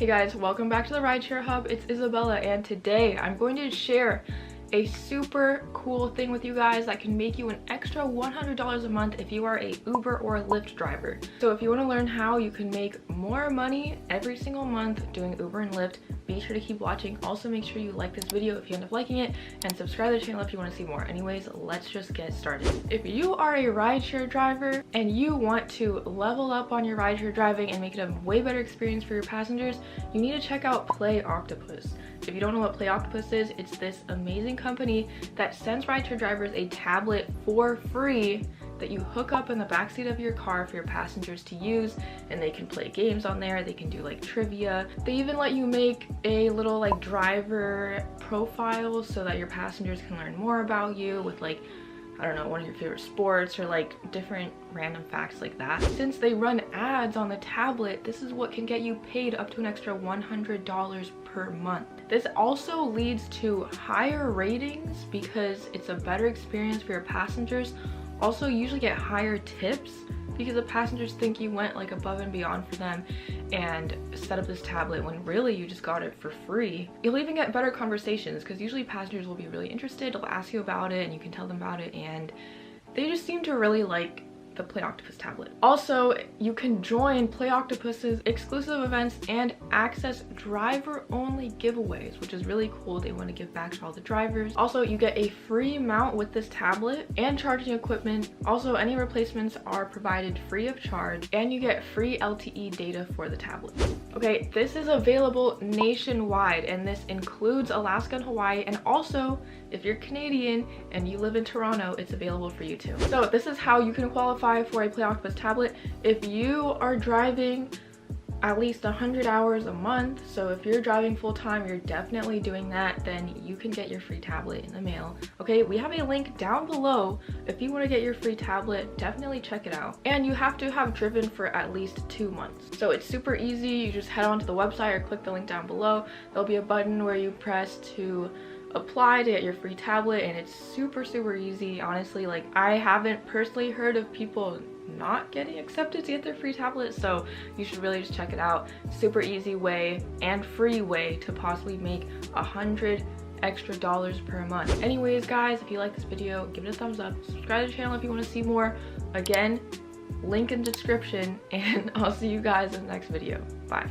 Hey guys, welcome back to the Rideshare Hub. It's Isabella, and today I'm going to share a super cool thing with you guys that can make you an extra $100 a month if you are a Uber or a Lyft driver. So if you want to learn how you can make more money every single month doing Uber and Lyft, be sure to keep watching. Also make sure you like this video if you end up liking it, and subscribe to the channel if you want to see more. Anyways, let's just get started. If you are a rideshare driver and you want to level up on your rideshare driving and make it a way better experience for your passengers, you need to check out Play Octopus. If you don't know what Play Octopus is, it's this amazing company that sends rideshare drivers a tablet for free that you hook up in the backseat of your car for your passengers to use, and they can play games on there. They can do like trivia. They even let you make a little like driver profile so that your passengers can learn more about you with like, I don't know, one of your favorite sports or like different random facts like that. Since they run ads on the tablet, this is what can get you paid up to an extra $100 per month. This also leads to higher ratings because it's a better experience for your passengers. Also, you usually get higher tips because the passengers think you went like above and beyond for them and set up this tablet when really you just got it for free. You'll even get better conversations because usually passengers will be really interested. They'll ask you about it and you can tell them about it, and they just seem to really like the Play Octopus tablet. Also, you can join Play Octopus's exclusive events and access driver-only giveaways, which is really cool. They want to give back to all the drivers. Also, you get a free mount with this tablet and charging equipment. Also, any replacements are provided free of charge, and you get free LTE data for the tablet. Okay, this is available nationwide, and this includes Alaska and Hawaii, and also if you're Canadian and you live in Toronto, it's available for you too. So this is how you can qualify for a Play Octopus tablet. If you are driving at least 100 hours a month, so if you're driving full-time, you're definitely doing that, then you can get your free tablet in the mail. Okay, we have a link down below. If you want to get your free tablet, definitely check it out. And you have to have driven for at least 2 months. So it's super easy. You just head onto the website or click the link down below. There'll be a button where you press to apply to get your free tablet, and it's super easy. Honestly, like, I haven't personally heard of people not getting accepted to get their free tablet, so you should really just check it out. Super easy way and free way to possibly make $100 extra per month. Anyways guys, if you like this video, give it a thumbs up, subscribe to the channel if you want to see more. Again, link in the description, and I'll see you guys in the next video. Bye.